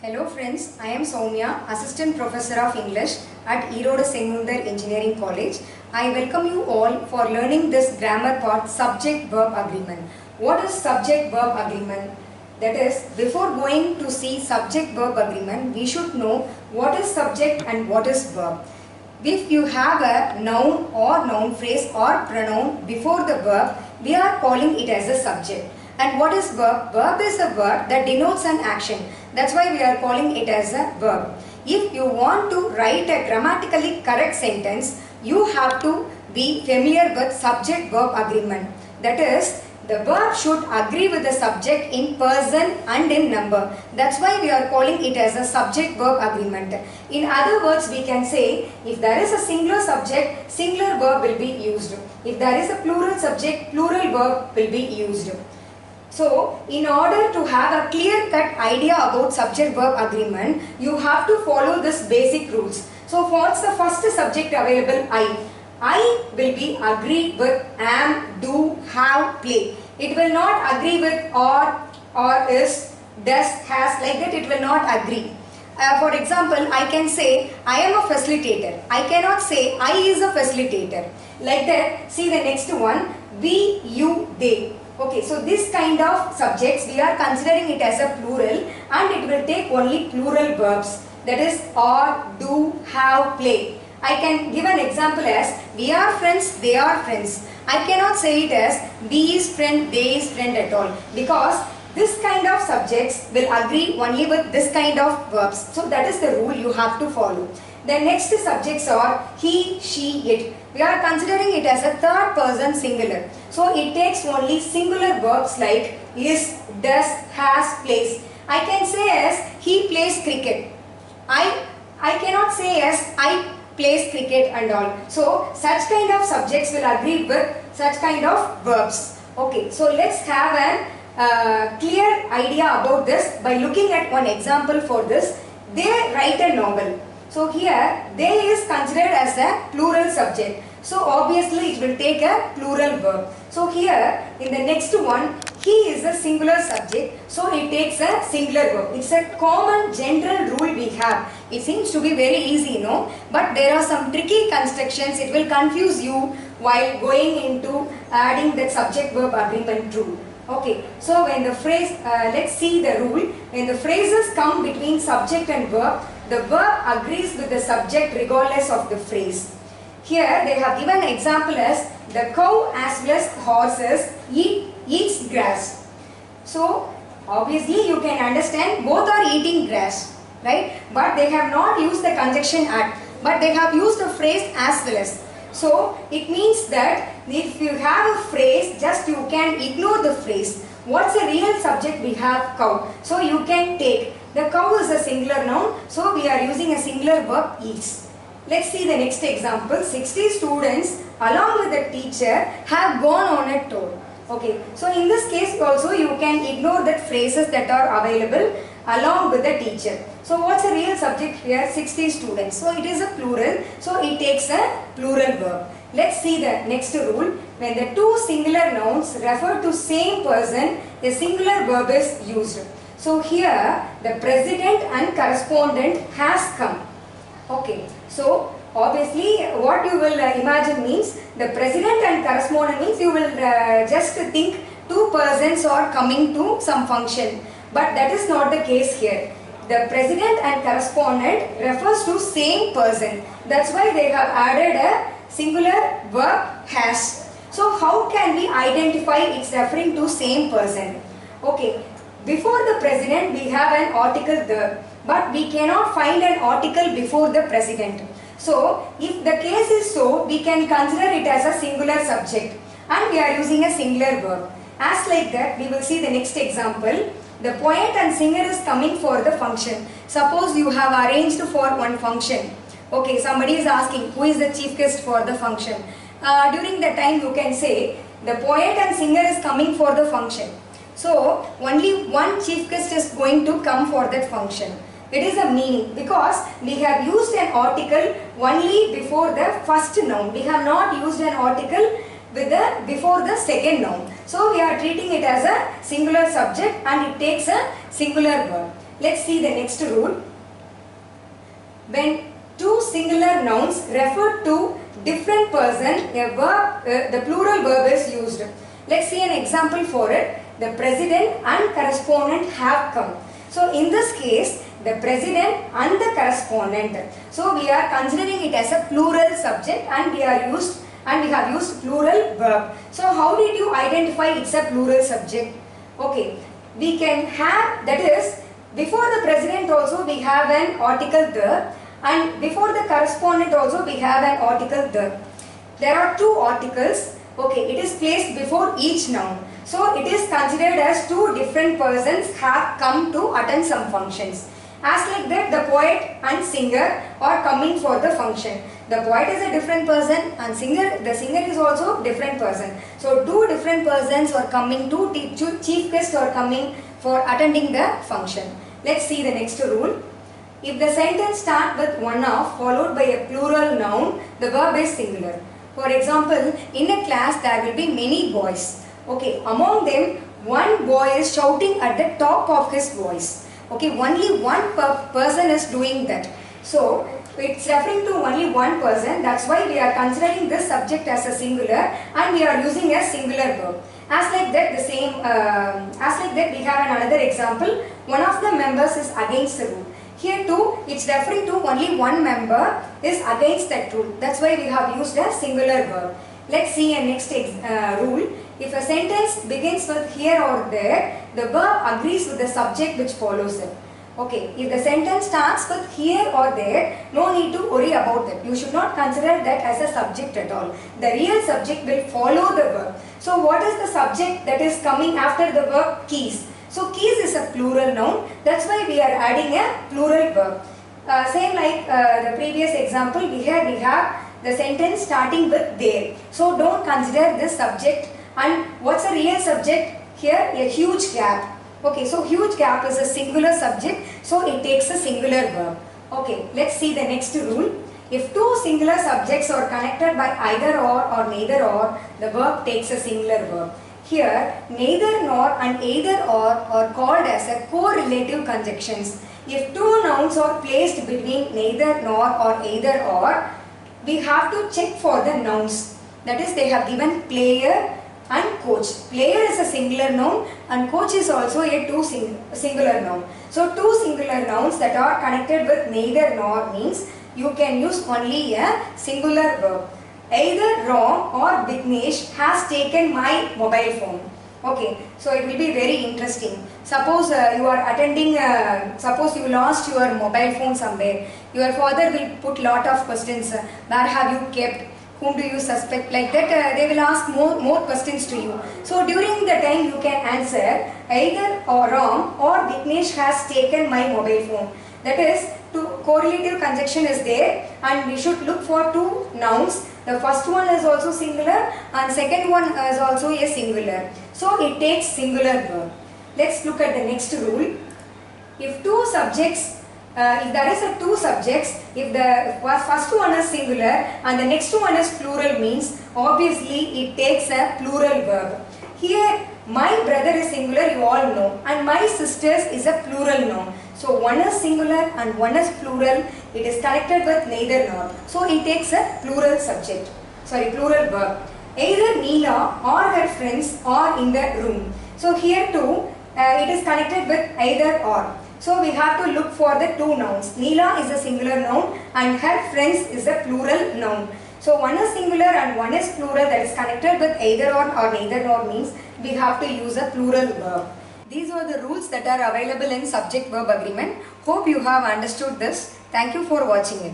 Hello friends, I am Soumya, Assistant Professor of English at Erode Sengundar Engineering College. I welcome you all for learning this grammar part subject-verb agreement. What is subject-verb agreement? That is, before going to see subject-verb agreement, we should know what is subject and what is verb. If you have a noun or noun phrase or pronoun before the verb, we are calling it as a subject. And what is verb? Verb is a word that denotes an action. That's why we are calling it as a verb. If you want to write a grammatically correct sentence, you have to be familiar with subject-verb agreement. That is, the verb should agree with the subject in person and in number. That's why we are calling it as a subject-verb agreement. In other words, we can say, if there is a singular subject, singular verb will be used. If there is a plural subject, plural verb will be used. So, in order to have a clear-cut idea about subject-verb agreement, you have to follow this basic rules. So, what's the first subject available? I will be agree with am, do, have, play. It will not agree with or is, does, has, like that it will not agree. For example, I can say I am a facilitator. I cannot say I is a facilitator. Like that, see the next one, we, you, they. Okay, so this kind of subjects we are considering it as a plural and it will take only plural verbs, that is or, do, have, play. I can give an example as we are friends, they are friends. I cannot say it as we is friend, they is friend at all, because this kind of subjects will agree only with this kind of verbs. So that is the rule you have to follow. The next subjects are he, she, it. We are considering it as a third person singular. So it takes only singular verbs like is, does, has, plays. I can say as he plays cricket. I cannot say as I plays cricket and all. So such kind of subjects will agree with such kind of verbs. Okay, so let's have an clear idea about this by looking at one example for this. They write a novel. So here, they is considered as a plural subject. So obviously it will take a plural verb. So here, in the next one, he is a singular subject. So it takes a singular verb. It's a common general rule we have. It seems to be very easy, no? But there are some tricky constructions. It will confuse you while going into adding that subject-verb agreement rule. Okay, so when the phrase, let's see the rule. When the phrases come between subject and verb, the verb agrees with the subject regardless of the phrase. Here they have given an example as the cow as well as horses eats grass. So obviously you can understand both are eating grass, right? But they have not used the conjunction at, but they have used the phrase as well as. So it means that if you have a phrase, just you can ignore the phrase. What's the real subject? We have cow. So you can take the cow is a singular noun. So we are using a singular verb eats. Let's see the next example. 60 students along with the teacher have gone on a tour. Okay. So in this case also you can ignore that phrases that are available along with the teacher. So what's the real subject here? 60 students. So it is a plural. So it takes a plural verb. Let's see the next rule. When the two singular nouns refer to same person, a singular verb is used. So here the president and correspondent has come. Okay. So obviously what you will imagine means the president and correspondent means you will just think two persons are coming to some function. But that is not the case here. The president and correspondent refers to same person. That's why they have added a singular verb has. So how can we identify it's referring to same person? Okay, before the president we have an article the, but we cannot find an article before the president. So if the case is so, we can consider it as a singular subject and we are using a singular verb. As like that, we will see the next example. The poet and singer is coming for the function. Suppose you have arranged for one function. Okay, somebody is asking who is the chief guest for the function. During that time you can say the poet and singer is coming for the function. So only one chief guest is going to come for that function. It is a meaning because we have used an article only before the first noun. We have not used an article with the before the second noun. So we are treating it as a singular subject and it takes a singular verb. Let's see the next rule. When two singular nouns refer to different person, a verb, the plural verb is used. Let's see an example for it. The president and correspondent have come. So in this case, the president and the correspondent. So we are considering it as a plural subject, and we have used plural verb. So how did you identify it's a plural subject? Okay, we can have, that is, before the president also we have an article the, and before the correspondent also we have an article the. There are two articles. Okay, it is placed before each noun. So it is considered as two different persons have come to attend some functions. As like that, the poet and singer are coming for the function. The poet is a different person and the singer is also different person. So two different persons are coming, two chief guests are coming for attending the function. Let's see the next rule. If the sentence starts with one of followed by a plural noun, the verb is singular. For example, in a class there will be many boys. Okay, among them one boy is shouting at the top of his voice. Okay, only one person is doing that. So it's referring to only one person. That's why we are considering this subject as a singular, and we are using a singular verb. As like that, we have another example. One of the members is against the rule. Here too, it's referring to only one member is against that rule. That's why we have used a singular verb. Let's see a next rule. If a sentence begins with here or there, the verb agrees with the subject which follows it. Okay, if the sentence starts with here or there, no need to worry about that. You should not consider that as a subject at all. The real subject will follow the verb. So what is the subject that is coming after the verb? Keys. So keys is a plural noun. That's why we are adding a plural verb. Same like the previous example, here we have the sentence starting with there. So don't consider this subject. And what's a real subject? Here, a huge gap. Okay, so huge gap is a singular subject, so it takes a singular verb. Okay, let's see the next rule. If two singular subjects are connected by either or neither or, the verb takes a singular verb. Here, neither nor and either or are called as a correlative conjunctions. If two nouns are placed between neither nor or either or, we have to check for the nouns. That is, they have given player and coach. Player is a singular noun and coach is also a singular noun. So two singular nouns that are connected with neither nor means you can use only a singular verb. Either Ram or Vignesh has taken my mobile phone. Okay, so it will be very interesting. Suppose you are attending, suppose you lost your mobile phone somewhere. Your father will put lot of questions. Where have you kept? Whom do you suspect? Like that, they will ask more questions to you. So during the time you can answer either Ram or Vignesh has taken my mobile phone. That is, correlative conjunction is there, and we should look for two nouns. The first one is also singular and second one is also a singular. So it takes singular verb. Let's look at the next rule. If two subjects, if there is two subjects, if the first one is singular and the next one is plural, means obviously it takes a plural verb. Here my brother is singular, you all know, and my sisters is a plural noun. So one is singular and one is plural. It is connected with neither nor. So it takes a plural plural verb. Either Neela or her friends are in the room. So here too, it is connected with either or. So we have to look for the two nouns. Neela is a singular noun and her friends is a plural noun. So one is singular and one is plural, that is connected with either or neither nor, means we have to use a plural verb. These are the rules that are available in subject-verb agreement. Hope you have understood this. Thank you for watching it.